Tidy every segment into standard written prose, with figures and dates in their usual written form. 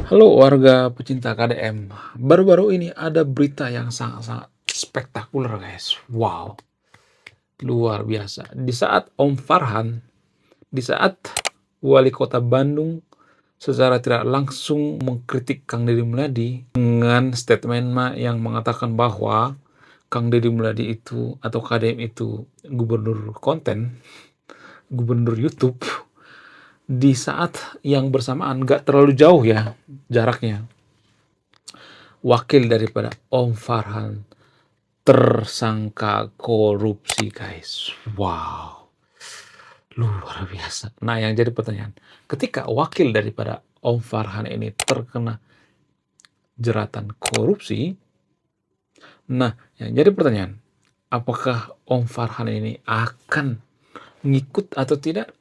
Halo warga pecinta KDM. Baru-baru ini ada berita yang sangat-sangat spektakuler, guys. Wow, luar biasa. Di saat wali kota Bandung secara tidak langsung mengkritik Kang Deddy Mulyadi dengan statement yang mengatakan bahwa Kang Deddy Mulyadi itu atau KDM itu gubernur konten, gubernur YouTube. Di saat yang bersamaan, gak terlalu jauh ya jaraknya, wakil daripada Om Farhan tersangka korupsi, guys. Wow, luar biasa. Nah, yang jadi pertanyaan, ketika wakil daripada Om Farhan ini terkena jeratan korupsi, nah, yang jadi pertanyaan, apakah Om Farhan ini akan ngikut atau tidak?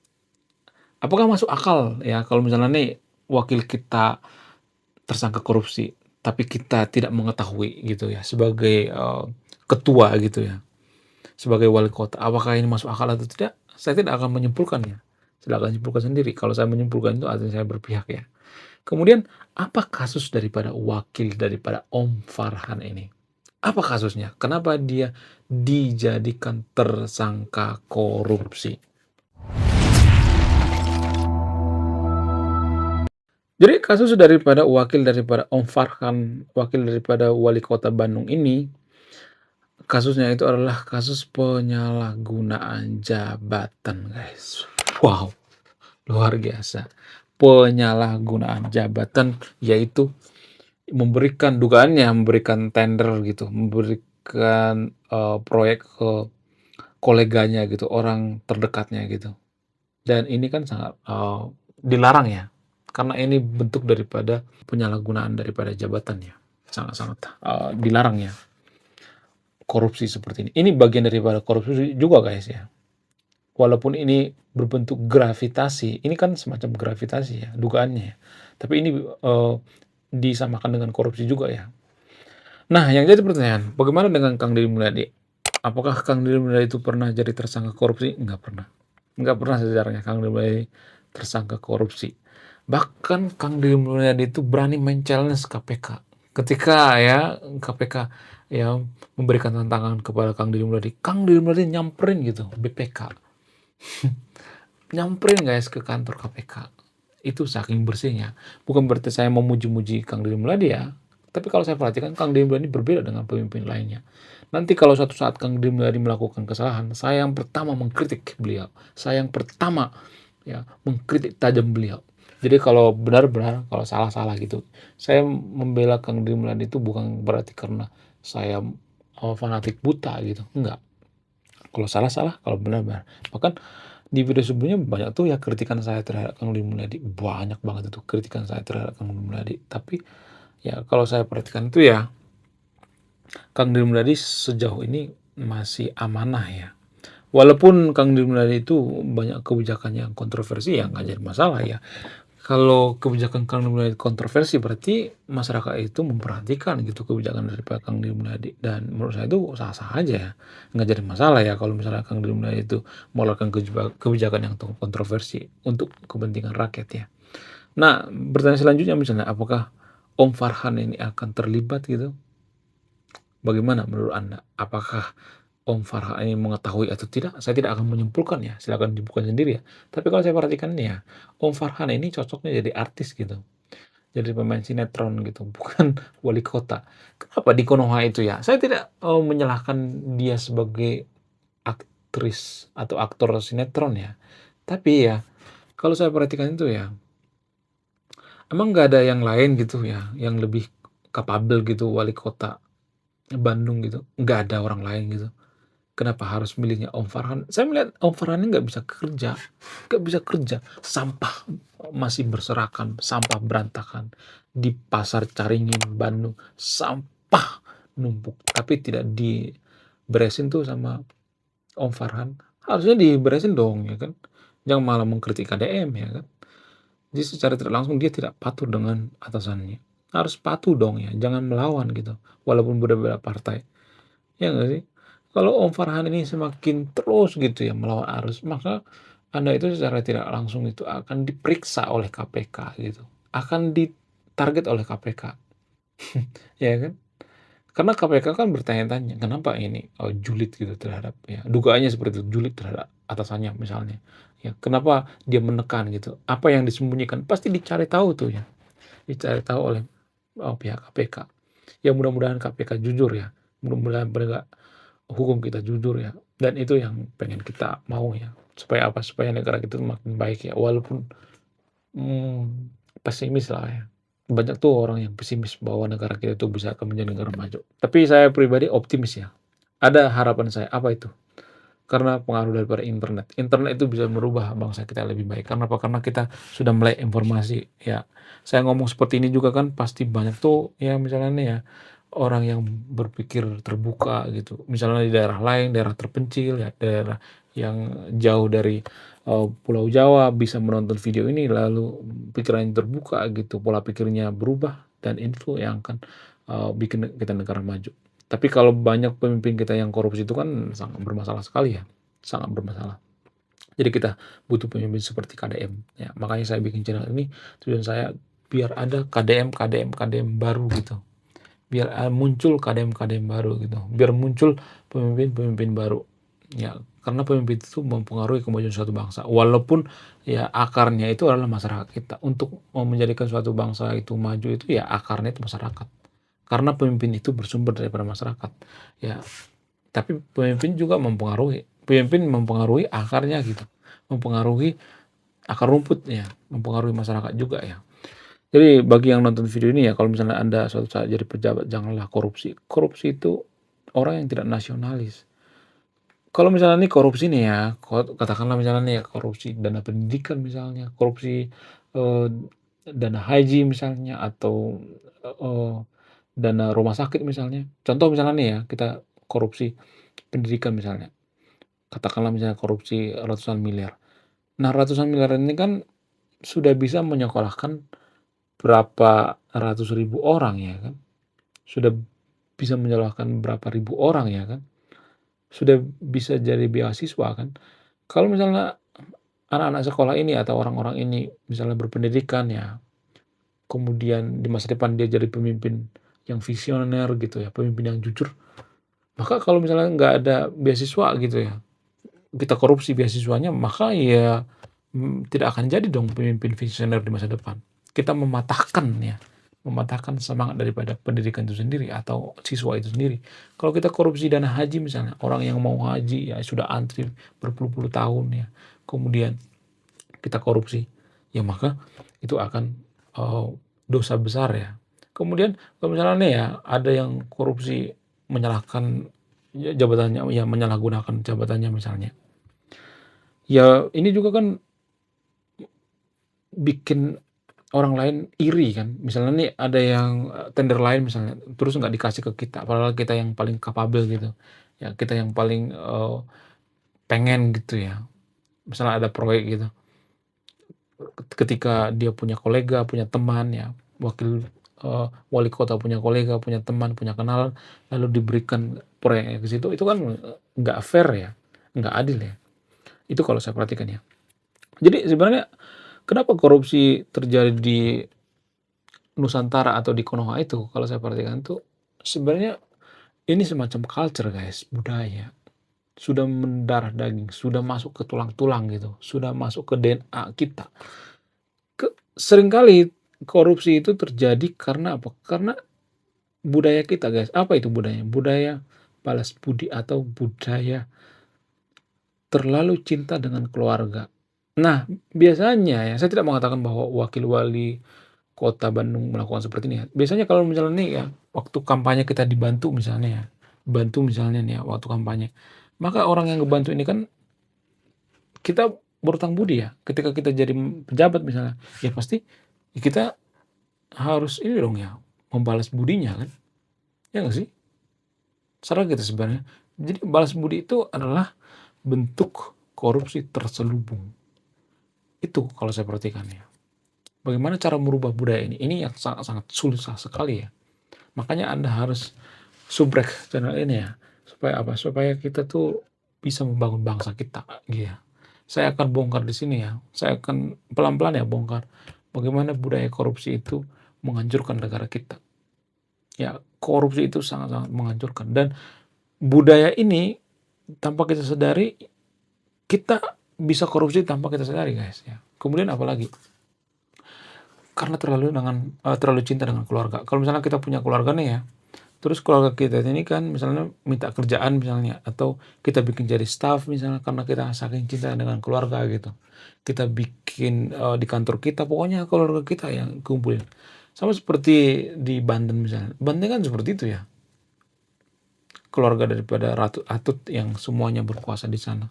Apakah masuk akal ya kalau misalnya nih wakil kita tersangka korupsi, tapi kita tidak mengetahui gitu ya sebagai ketua gitu ya, sebagai wali kota, apakah ini masuk akal atau tidak? Saya tidak akan menyimpulkannya. Silakan simpulkan sendiri. Kalau saya menyimpulkan itu artinya saya berpihak ya. Kemudian, apa kasus daripada wakil daripada Om Farhan ini? Apa kasusnya? Kenapa dia dijadikan tersangka korupsi? Jadi kasus daripada wakil daripada Om Farhan, wakil daripada wali kota Bandung ini, kasusnya itu adalah kasus penyalahgunaan jabatan, guys. Wow, luar biasa. Penyalahgunaan jabatan, yaitu memberikan tender gitu, memberikan proyek ke koleganya gitu, orang terdekatnya gitu. Dan ini kan sangat dilarang ya, karena ini bentuk daripada penyalahgunaan daripada jabatan ya, sangat-sangat dilarang ya. Korupsi seperti ini. Ini bagian daripada korupsi juga, guys ya. Walaupun ini berbentuk gravitasi, ini kan semacam gravitasi ya dugaannya ya. Tapi ini disamakan dengan korupsi juga ya. Nah, yang jadi pertanyaan, bagaimana dengan Kang Deddy Mulyadi? Apakah Kang Deddy Mulyadi itu pernah jadi tersangka korupsi? Enggak pernah. Enggak pernah sejarahnya Kang Deddy Mulyadi tersangka korupsi. Bahkan Kang Deddy Mulyadi itu berani men-challenge KPK. Ketika ya KPK ya memberikan tantangan kepada Kang Deddy Mulyadi, Kang Deddy Mulyadi nyamperin gitu BPK. Nyamperin, guys, ke kantor KPK. Itu saking bersihnya. Bukan berarti saya memuji-muji Kang Deddy Mulyadi ya. Tapi kalau saya perhatikan Kang Deddy Mulyadi berbeda dengan pemimpin lainnya. Nanti kalau suatu saat Kang Deddy Mulyadi melakukan kesalahan, saya yang pertama mengkritik beliau. Saya yang pertama ya mengkritik tajam beliau. Jadi kalau benar-benar kalau salah-salah gitu, saya membela Kang Deddy Mulyadi itu bukan berarti karena saya fanatik buta gitu. Enggak. Kalau salah-salah, kalau benar-benar. Bahkan di video sebelumnya banyak tuh ya kritikan saya terhadap Kang Deddy Mulyadi. Banyak banget itu kritikan saya terhadap Kang Deddy Mulyadi. Tapi ya kalau saya perhatikan itu ya, Kang Deddy Mulyadi sejauh ini masih amanah ya. Walaupun Kang Deddy Mulyadi itu banyak kebijakan yang kontroversi ya nggak jadi masalah ya. Kalau kebijakan Kang Deddy Mulyadi kontroversi berarti masyarakat itu memperhatikan gitu kebijakan daripada Kang Deddy Mulyadi, dan menurut saya itu sah-sah aja ya, nggak jadi masalah ya kalau misalnya Kang Deddy Mulyadi itu mengeluarkan kebijakan yang kontroversi untuk kepentingan rakyat ya. Nah, pertanyaan selanjutnya misalnya apakah Om Farhan ini akan terlibat gitu? Bagaimana menurut Anda? Apakah Om Farhan ini mengetahui atau tidak? Saya tidak akan menyimpulkan ya, silakan dibuktikan sendiri ya. Tapi kalau saya perhatikan nih ya, Om Farhan ini cocoknya jadi artis gitu, jadi pemain sinetron gitu, bukan wali kota. Kenapa di Konoha itu ya? Saya tidak menyalahkan dia sebagai aktris atau aktor sinetron ya. Tapi ya, kalau saya perhatikan itu ya, emang nggak ada yang lain gitu ya, yang lebih kapabel gitu wali kota Bandung gitu? Nggak ada orang lain gitu. Kenapa harus milihnya Om Farhan? Saya melihat Om Farhan ini nggak bisa kerja. Sampah masih berserakan, sampah berantakan di pasar Caringin, Bandung. Sampah numpuk, tapi tidak diberesin tuh sama Om Farhan. Harusnya diberesin dong ya kan. Jangan malah mengkritik KDM ya kan. Jadi secara tidak langsung dia tidak patuh dengan atasannya. Harus patuh dong ya, jangan melawan gitu. Walaupun berbeda partai. Ya nggak sih? Kalau Om Farhan ini semakin terus gitu ya melawan arus, maka Anda itu secara tidak langsung itu akan diperiksa oleh KPK gitu. Akan target oleh KPK, ya kan? Karena KPK kan bertanya-tanya, kenapa ini, julid gitu terhadap ya, dugaannya seperti itu, julid terhadap atasannya misalnya. Ya, kenapa dia menekan gitu, apa yang disembunyikan, pasti dicari tahu tuh ya, dicari tahu oleh, pihak KPK. Ya mudah-mudahan KPK jujur ya, mudah-mudahan penegak hukum kita jujur ya, dan itu yang pengen kita mau ya. Supaya apa, supaya negara kita makin baik ya, walaupun, pesimis lah ya. Banyak tuh orang yang pesimis bahwa negara kita itu bisa akan menjadi negara maju. Tapi saya pribadi optimis ya. Ada harapan saya, apa itu? Karena pengaruh daripada internet. Internet itu bisa merubah bangsa kita lebih baik. Karena apa? Karena kita sudah melek informasi ya. Saya ngomong seperti ini juga kan pasti banyak tuh ya misalnya nih ya, orang yang berpikir terbuka gitu. Misalnya di daerah lain, daerah terpencil ya, daerah yang jauh dari, Pulau Jawa bisa menonton video ini lalu pikirannya terbuka gitu, pola pikirnya berubah dan itu yang akan, bikin kita negara maju. Tapi kalau banyak pemimpin kita yang korupsi itu kan sangat bermasalah sekali ya, sangat bermasalah. Jadi kita butuh pemimpin seperti KDM, ya makanya saya bikin channel ini, tujuan saya biar ada KDM baru gitu, biar, muncul KDM baru gitu, biar muncul pemimpin-pemimpin baru. Ya, karena pemimpin itu mempengaruhi kemajuan suatu bangsa, walaupun ya akarnya itu adalah masyarakat kita. Untuk menjadikan suatu bangsa itu maju itu ya akarnya itu masyarakat. Karena pemimpin itu bersumber daripada masyarakat. Ya, tapi pemimpin mempengaruhi akarnya gitu. Mempengaruhi akar rumputnya, mempengaruhi masyarakat juga ya. Jadi bagi yang nonton video ini ya, kalau misalnya Anda suatu saat jadi pejabat janganlah korupsi. Korupsi itu orang yang tidak nasionalis. Kalau misalnya nih korupsi nih ya, katakanlah misalnya nih ya korupsi dana pendidikan misalnya, korupsi, eee, dana haji misalnya atau, eee, dana rumah sakit misalnya. Contoh misalnya nih ya, kita korupsi pendidikan misalnya, katakanlah misalnya korupsi ratusan miliar. Nah, ratusan miliar ini kan sudah bisa menyekolahkan berapa ratus ribu orang ya kan, sudah bisa menyekolahkan berapa ribu orang ya kan, sudah bisa jadi beasiswa kan. Kalau misalnya anak-anak sekolah ini atau orang-orang ini misalnya berpendidikan ya, kemudian di masa depan dia jadi pemimpin yang visioner gitu ya, pemimpin yang jujur, maka kalau misalnya nggak ada beasiswa gitu ya, kita korupsi beasiswanya, maka ya, tidak akan jadi dong pemimpin visioner di masa depan. Kita mematahkan ya, mematahkan semangat daripada pendidikan itu sendiri atau siswa itu sendiri. Kalau kita korupsi dana haji misalnya, orang yang mau haji ya sudah antri berpuluh-puluh tahun ya, kemudian kita korupsi, ya maka itu akan, eee, dosa besar ya. Kemudian kalau misalnya nih ya, ada yang korupsi menyalahkan jabatannya ya menyalahgunakan jabatannya misalnya. Ya ini juga kan bikin orang lain iri kan. Misalnya nih ada yang, tender lain misalnya, terus nggak dikasih ke kita, padahal kita yang paling kapabel gitu. Ya kita yang paling, pengen gitu ya. Misalnya ada proyek gitu, ketika dia punya kolega, punya teman ya, wali kota punya kolega, punya teman, punya kenalan, lalu diberikan proyeknya ke situ, itu kan, nggak fair ya, nggak adil ya. Itu kalau saya perhatikan ya. Jadi sebenarnya kenapa korupsi terjadi di Nusantara atau di Konoha itu, kalau saya perhatikan tuh, sebenarnya ini semacam culture guys, budaya. Sudah mendarah daging, sudah masuk ke tulang-tulang gitu, sudah masuk ke DNA kita. Seringkali korupsi itu terjadi karena apa? Karena budaya kita guys. Apa itu budaya? Budaya balas budi atau budaya terlalu cinta dengan keluarga. Nah, biasanya ya, saya tidak mengatakan bahwa wakil wali kota Bandung melakukan seperti ini ya. Biasanya kalau misalnya nih ya, waktu kampanye kita dibantu misalnya ya, bantu misalnya nih ya, waktu kampanye, maka orang yang ngebantu ini kan kita berhutang budi ya. Ketika kita jadi pejabat misalnya, ya pasti kita harus ini dong ya, membalas budinya kan, ya nggak sih? Salah gitu sebenarnya. Jadi balas budi itu adalah bentuk korupsi terselubung. Itu kalau saya perhatikan ya. Bagaimana cara merubah budaya ini? Ini yang sangat-sangat susah sekali ya. Makanya Anda harus subrek channel ini ya. Supaya apa? Supaya kita tuh bisa membangun bangsa kita, gitu ya. Saya akan bongkar di sini ya. Saya akan pelan-pelan ya bongkar bagaimana budaya korupsi itu menghancurkan negara kita. Ya, korupsi itu sangat-sangat menghancurkan dan budaya ini tanpa kita sadari, kita bisa korupsi tanpa kita sadari, guys, ya. Kemudian apalagi? Karena terlalu cinta dengan keluarga. Kalau misalnya kita punya keluarga nih ya, terus keluarga kita ini kan misalnya minta kerjaan misalnya, atau kita bikin jadi staff misalnya karena kita saking cinta dengan keluarga gitu. Kita bikin, di kantor kita, pokoknya keluarga kita yang kumpulin. Sama seperti di Banten misalnya, Banten kan seperti itu ya, keluarga daripada Ratu Atut yang semuanya berkuasa di sana.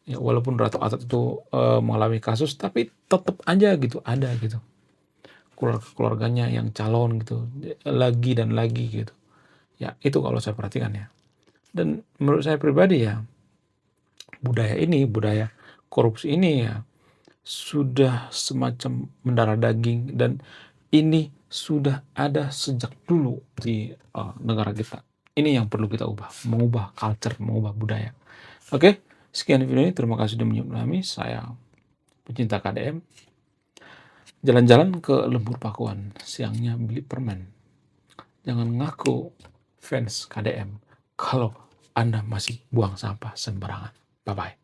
Ya walaupun Ratu Atut itu, mengalami kasus, tapi tetap aja gitu, ada gitu, keluarganya yang calon gitu, lagi dan lagi gitu. Ya itu kalau saya perhatikan ya. Dan menurut saya pribadi ya, budaya korupsi ini ya, sudah semacam mendarah daging dan ini sudah ada sejak dulu di, negara kita. Ini yang perlu kita ubah, mengubah culture, mengubah budaya. Oke, sekian video ini, terima kasih sudah menyimak kami. Saya pecinta KDM, jalan-jalan ke Lembur Pakuan, siangnya beli permen. Jangan ngaku fans KDM kalau Anda masih buang sampah sembarangan. Bye-bye.